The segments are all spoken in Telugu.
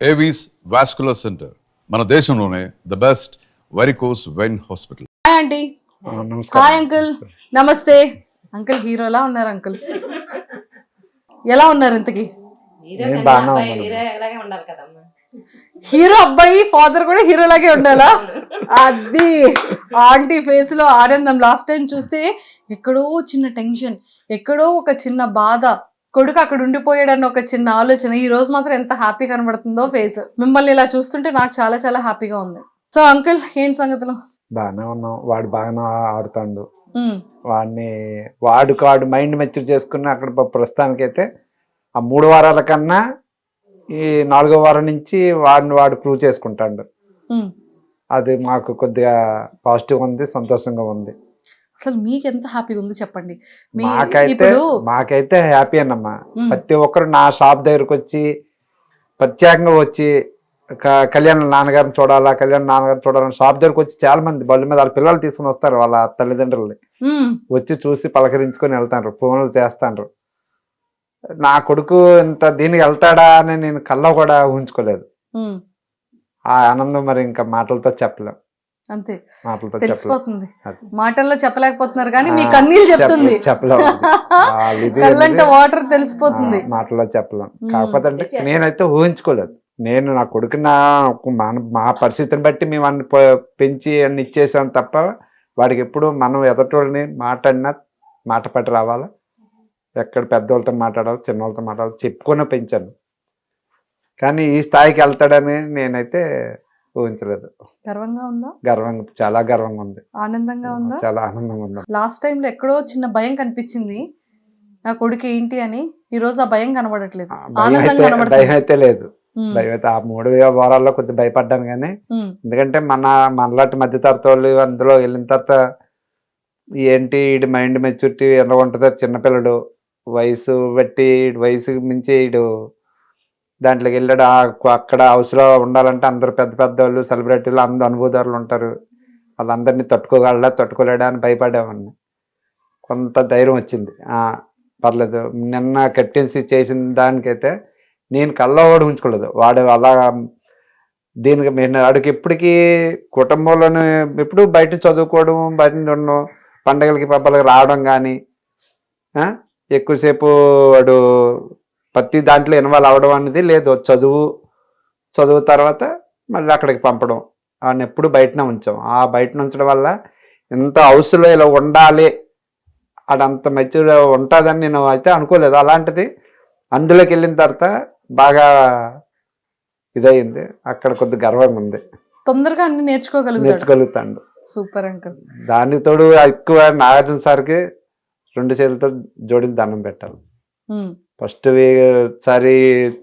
ఏవీస్ వాస్కులర్ సెంటర్ మన దేశంలోనే the best varicose vein hospital. Hi aunty. Hi uncle. నమస్తే అంకుల్. హీరోలా ఉన్నారు అంకుల్. ఎలా ఉన్నారు ఇంతకి? హీరో అబ్బాయి ఫాదర్ కూడా హీరోలాగే ఉండాలా? అది ఆంటీ ఫేస్ లో ఆనందం. లాస్ట్ టైం చూస్తే ఎక్కడో చిన్న టెన్షన్, ఎక్కడో ఒక చిన్న బాధ, కొడుకు అక్కడ ఉండిపోయాడన్న ఒక చిన్న ఆలోచన. ఈ రోజు మాత్రం ఎంత హ్యాపీ కనబడుతుందో ఫేస్. మిమ్మల్ని ఇలా చూస్తుంటే నాకు చాలా చాలా హ్యాపీగా ఉంది. సో అంకుల్ ఏంటి సంగతులు? బాగానే ఉన్నాం. వాడు బాగానే ఆడుతాడు. వాడు మైండ్ మెచ్యూర్ చేసుకుని అక్కడ ప్రస్తుతానికైతే ఆ 3 వారాల కన్నా ఈ 4వ వారం నుంచి వాడు ప్రూవ్ చేసుకుంటాడు. అది మాకు కొద్దిగా పాజిటివ్ ఉంది, సంతోషంగా ఉంది. అసలు మీకు ఎంత హ్యాపీగా ఉంది చెప్పండి. మాకైతే హ్యాపీ అన్నమ్మా. ప్రతి ఒక్కరు నా షాప్ దగ్గరకు వచ్చి ప్రత్యేకంగా వచ్చి కళ్యాణ్ నాన్నగారిని చూడాలని షాప్ దగ్గరకు వచ్చి చాలా మంది బళ్ళు మీద వాళ్ళ పిల్లలు తీసుకుని వస్తారు, వాళ్ళ తల్లిదండ్రులని వచ్చి చూసి పలకరించుకొని వెళ్తారు, ఫోన్లు చేస్తాండ్రు. నా కొడుకు ఇంత దీనికి వెళ్తాడా అని నేను కల్లో కూడా ఊహించుకోలేదు. ఆ ఆనందం మరి ఇంకా మాటలతో చెప్పలేం. అంతే, తెలిసిపోతుంది. మాటల్లో చెప్పలేకపోతున్నారు కానీ మీ కన్నీళ్ళు చెప్తుంది, కళ్ళంటే వాటర్ తెలిసిపోతుంది. మాటల్లో చెప్పలేం. కాకపోతే అంటే నేనైతే ఊహించుకోలేదు. నేను నా కొడుకు మా పరిస్థితిని బట్టి మేము అన్ని పెంచి అన్ని ఇచ్చేసాం తప్ప వాడికి ఎప్పుడు మనం ఎదటోళ్ళని మాట పట్టి రావాలా, ఎక్కడ పెద్దవాళ్ళతో మాట్లాడాలి, చిన్నవాళ్ళతో మాట్లాడాలి చెప్పుకునే పెంచాను. కానీ ఈ స్థాయికి వెళ్తాడని నేనైతే ఊహించలేదు. గర్వంగా ఉందా? చాలా గర్వంగా ఉంది. ఆనందంగా ఉందా? చాలా ఆనందంగా ఉంది. లాస్ట్ టైం లో ఎక్కడో చిన్న భయం కనిపించింది నా కొడుకు ఏంటి అని. ఈ రోజు ఆ భయం కనబడట్లేదు, భయం అయితే లేదు. భయం అయితే ఆ 3 వారాల్లో కొద్దిగా భయపడ్డాను కానీ, ఎందుకంటే మనలాంటి మధ్య తరగతి వాళ్ళు అందులో వెళ్ళిన తర్వాత ఏంటి వీడి మైండ్ మెచ్యూరిటీ ఎలా ఉంటుందో, చిన్నపిల్లడు వయసు బట్టి వయసు మించి వీడు దాంట్లోకి వెళ్ళాడు. అక్కడ హౌస్లో ఉండాలంటే అందరు పెద్ద వాళ్ళు సెలబ్రిటీలు అందరు అనుభవదారులు ఉంటారు, వాళ్ళందరినీ తట్టుకోలేడా అని భయపడేవాడిని. కొంత ధైర్యం వచ్చింది, పర్లేదు. నిన్న కెప్టెన్సీ చేసిన దానికైతే నేను కల్లో కూడా ఉంచుకోలేదు. వాడు అలా దీనికి వాడికి ఎప్పటికీ కుటుంబంలోనే ఎప్పుడు బయట చదువుకోవడం, బయట ఉండడం, పండగలకి పబ్బలకి రావడం కానీ ఎక్కువసేపు వాడు ప్రతి దాంట్లో ఇన్వాల్వ్ అవ్వడం అనేది లేదు. చదువు తర్వాత మళ్ళీ అక్కడికి పంపడం, వాడిని ఎప్పుడు బయటనే ఉంచాం. ఆ బయట ఉంచడం వల్ల ఎంత హౌస్లో ఇలా ఉండాలి, అడంత మెచ్యూర్ ఉంటుందని నేను అయితే అనుకోలేదు. అలాంటిది అందులోకి వెళ్ళిన తర్వాత బాగా ఇదయింది. అక్కడ కొద్ది గర్వంగా ఉంది. తొందరగా అన్ని నేర్చుకోగలుగుతాడు. Super uncle. దానికి తోడు ఎక్కువ నాగార్జున సార్కి 2 చేతులతో జోడించి దండం పెట్టాలి. ఫస్ట్ సారి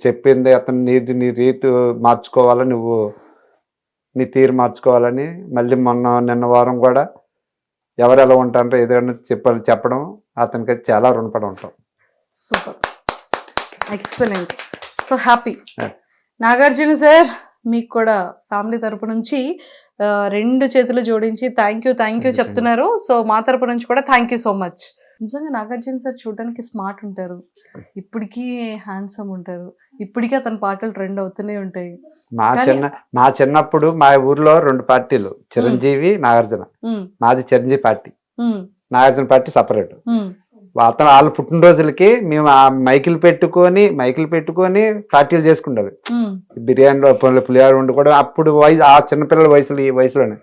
చెప్పింది అతను నీ రీతి మార్చుకోవాలని, నువ్వు నీ తీరు మార్చుకోవాలని. మళ్ళీ నిన్న వారం కూడా ఎవరు ఎలా ఉంటారో ఏదైనా చెప్పడం అతనికి చాలా రుణపడి ఉంటాం. Super, excellent, so happy. Nagarjuna sir మీకు కూడా ఫ్యామిలీ తరపు నుంచి 2 చేతులు జోడించి థ్యాంక్ యూ చెప్తున్నారు. సో మా తరపు నుంచి కూడా థ్యాంక్ యూ సో మచ్. నిజంగా నాగార్జున సార్ చూడడానికి స్మార్ట్ ఉంటారు, ఇప్పటికీ హ్యాండ్సమ్ ఉంటారు, ఇప్పటికీ అతని పాటలు ట్రెండ్ అవుతూనే ఉంటాయి. మా చిన్నప్పుడు మా ఊర్లో 2 పార్టీలు, చిరంజీవి, నాగార్జున. మాది Chiranjeevi party, Nagarjuna party separate. వాళ్ళ పుట్టినరోజులకి మేము ఆ మైకులు పెట్టుకొని పార్టీలు చేసుకుంటారు. బిర్యానీలో పులిహార వండుకోవడం. అప్పుడు ఆ చిన్నపిల్లల వయసులో, ఈ వయసులోనే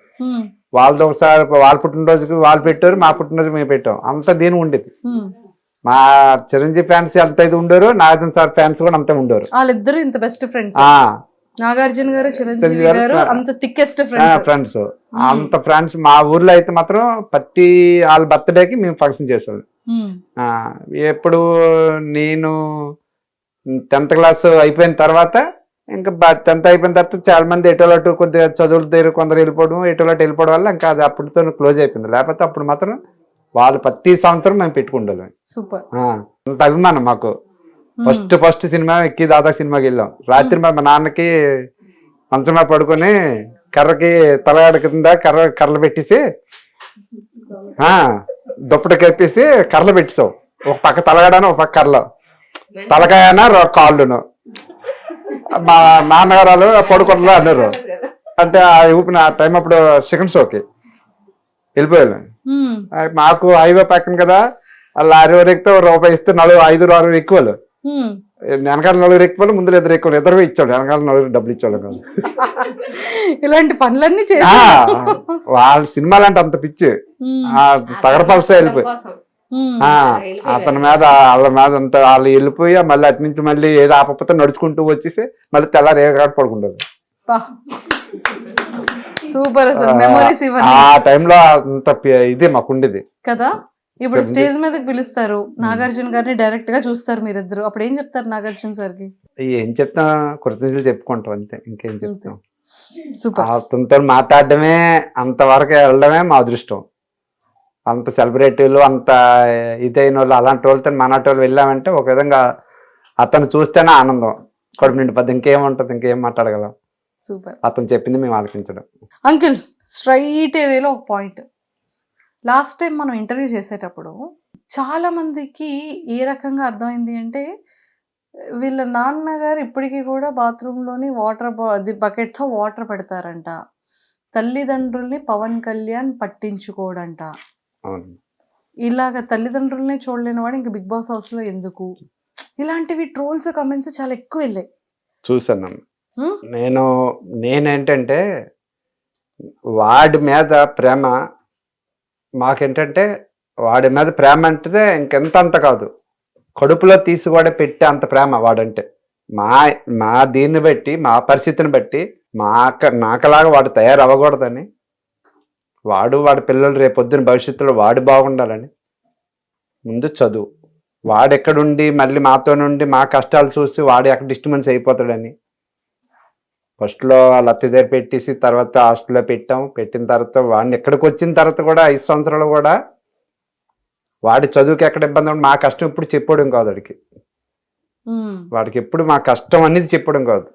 వాళ్ళతో ఒకసారి వాళ్ళ పుట్టినరోజుకి వాళ్ళు పెట్టారు, మా పుట్టినరోజు మేము పెట్టాం. అంత దీని ఉండేది. మా చిరంజీవి ఫ్యాన్స్ ఎంత ఇది ఉండరు, నాగార్జున సార్ ఫ్యాన్స్ కూడా అంతే ఉండరు. వాళ్ళిద్దరు ఇంత బెస్ట్ ఫ్రెండ్స్. నాగార్జున గారు, చిరంజీవి గారు అంత థిక్కెస్ట్ ఫ్రెండ్స్. అంత ఫ్రెండ్స్. మా ఊర్లో అయితే మాత్రం ప్రతి వాళ్ళ బర్త్డేకి మేము ఫంక్షన్ చేసేవాళ్ళం. ఎప్పుడు నేను 10th క్లాస్ అయిపోయిన తర్వాత, ఇంకా 10th అయిపోయిన తర్వాత చాలా మంది ఎటోలటు కొద్దిగా చదువుల దగ్గర కొందరు ఎటోలటు వెళ్ళిపోవడం వల్ల ఇంకా అది అప్పటితో క్లోజ్ అయిపోయింది. లేకపోతే అప్పుడు మాత్రం వాళ్ళు ప్రతి సంవత్సరం మేము పెట్టుకుంటాం. సూపర్, అంత అభిమానం మాకు. ఫస్ట్ సినిమా ఎక్కి దాదాపు సినిమాకి వెళ్ళాం. రాత్రి మా నాన్నకి మంచంలో పడుకొని కర్రకి తలగాడ కింద కర్రలు పెట్టేసి దుప్పటి కప్పేసి కర్రలు పెట్టేసావు. ఒక పక్క తలగాడను, ఒక పక్క కర్రలో తలకాయనా కాళ్ళును. మా నాన్నగారు పడుకుంటా అన్నారు. అంటే ఆ ఊపిన ఆ టైం అప్పుడు సెకండ్ షోకి వెళ్ళిపోయాను. ఉమ్, మాకు హైవే పక్కన కదా, ఆ లారీ వారు ఎక్కితే రూపాయి ఇస్తే 5-6 ఎక్కువ. ఉమ్. వెనకాల 4 ఎక్కువ, ముందు 2 ఎక్కువ, ఇద్దరు ఇచ్చాడు. వెనకాల 4 డబ్బులు ఇచ్చేవాళ్ళు కాదు. ఇలాంటి పనులన్నీ ఆ, చేసి వాళ్ళ సినిమాలు అంటే అంత పిచ్చి. ఆ తగడపలస వెళ్ళిపోయి ఆ, అతని మీద వాళ్ళ మీద అంత వాళ్ళు వెళ్ళిపోయి మళ్ళీ అటు నుంచి మళ్ళీ ఏదో ఆపకపోతే నడుచుకుంటూ వచ్చేసి మళ్ళీ తెల్లారి ఏ కాడ పడుకుంటారు. సూపర్ అసలు మెమరీస్ ఆ ఇవన్నీ టైంలో అంత ఇది మాకుండేది కదా. ఇప్పుడు స్టేజ్ మీదకి పిలుస్తారు, నాగార్జున గారిని డైరెక్ట్ గా చూస్తారు మీరిద్దరు, అప్పుడు ఏం చెప్తారు నాగార్జున సార్ కి? ఏం చెప్తాం, కృతజ్ఞతలు చెప్పుకుంటాం అంతే, ఇంకేం చెప్తాం. సూపర్. అతనితో మాట్లాడడమే, అంతవరకు వెళ్ళడమే మా అదృష్టం. అంత సెలబ్రిటీలు, అంత ఇదైన వాళ్ళు, అలాంటి వాళ్ళతో మనటి వాళ్ళు వెళ్ళామంటే ఒక విధంగా అతను చూస్తేనే ఆనందం, కడుపు నిండిపోద్ది. ఇంకేముంటది, ఇంకేం మాట్లాడగలం. సూపర్. అతను చెప్పింది మేము ఆలకించడం. అంకిల్ స్ట్రైట్ వేలో ఒక పాయింట్, లాస్ట్ టైం మనం ఇంటర్వ్యూ చేసేటప్పుడు చాలా మందికి ఏ రకంగా అర్థమైంది అంటే, వీళ్ళ నాన్నగారు ఇప్పటికీ కూడా బాత్రూంలోని వాటర్ బకెట్తో వాటర్ పెడతారంట, తల్లిదండ్రుల్ని పవన్ కళ్యాణ్ పట్టించుకోడంట. అవును. ఇలాగ తల్లిదండ్రులనే చూడలేని వాడు ఇంక బిగ్ బాస్ హౌస్ లో ఎందుకు, ఇలాంటివి ట్రోల్స్ కమెంట్స్ చాలా ఎక్కువ వెళ్ళాయి. చూసాను. హ్మ్? నేనేంటంటే వాడి మీద ప్రేమ, మాకేంటంటే వాడి మీద ప్రేమ అంటే ఇంకెంత అంత కాదు, కడుపులో తీసి కూడా పెట్టే అంత ప్రేమ వాడంటే. మా మా దీన్ని బట్టి, మా పరిస్థితిని బట్టి నాకలాగా వాడు తయారవ్వకూడదని, వాడి పిల్లలు రేపొద్దున భవిష్యత్తులో వాడు బాగుండాలని ముందు చదువు, వాడెక్కడుండి మళ్ళీ మాతో నుండి మా కష్టాలు చూసి వాడు ఎక్కడ డిస్టర్బెన్స్ అయిపోతాడని ఫస్ట్లో వాళ్ళ అత్త దగ్గర పెట్టేసి తర్వాత హాస్టల్లో పెట్టిన తర్వాత వాడిని ఎక్కడికి వచ్చిన తర్వాత కూడా 5 సంవత్సరాలు కూడా వాడి చదువుకి ఎక్కడ ఇబ్బంది ఉండి మా కష్టం ఎప్పుడు చెప్పడం కాదు వాడికి. వాడికి ఎప్పుడు మా కష్టం అనేది చెప్పడం కాదు.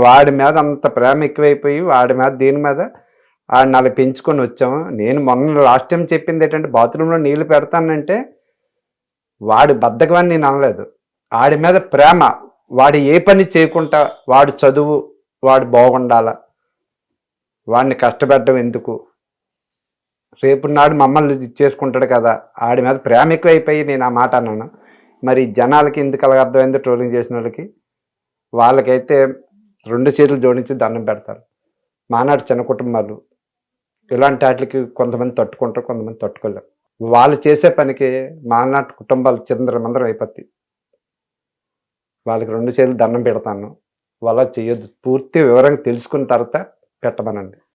వాడి మీద అంత ప్రేమ ఎక్కువైపోయి వాడి మీద దీని మీద వాడిని అలా పెంచుకొని వచ్చాము. నేను మొన్న లాస్ట్ టైం చెప్పింది ఏంటంటే, బాత్రూంలో నీళ్లు పెడతానంటే వాడి బద్ధకమని నేను అనలేదు, వాడి మీద ప్రేమ. వాడు ఏ పని చేయకుండా వాడు చదువు, వాడు బాగుండాల, వాడిని కష్టపెట్టడం ఎందుకు, రేపు నాడు మమ్మల్ని చేసుకుంటాడు కదా, ఆడి మీద ప్రేమ ఎక్కువైపోయి నేను ఆ మాట అన్నాను. మరి జనాలకి ఎందుకు అలాగ అర్థమైందో, ట్రోలింగ్ చేసిన వాళ్ళకైతే 2 చేతులు జోడించి దండం పెడతారు. మానాడు చిన్న కుటుంబాలు ఇలాంటి వాటికి కొంతమంది తట్టుకుంటారు, కొంతమంది తట్టుకోలేరు. వాళ్ళు చేసే పనికి మానాటి కుటుంబాలు చిందరమందరం అయిపోతాయి. వాళ్ళకి 2 చేతులు దండం పెడతాను, వాళ్ళ చేయొద్దు. పూర్తి వివరంగా తెలుసుకున్న తర్వాత పెట్టమనండి.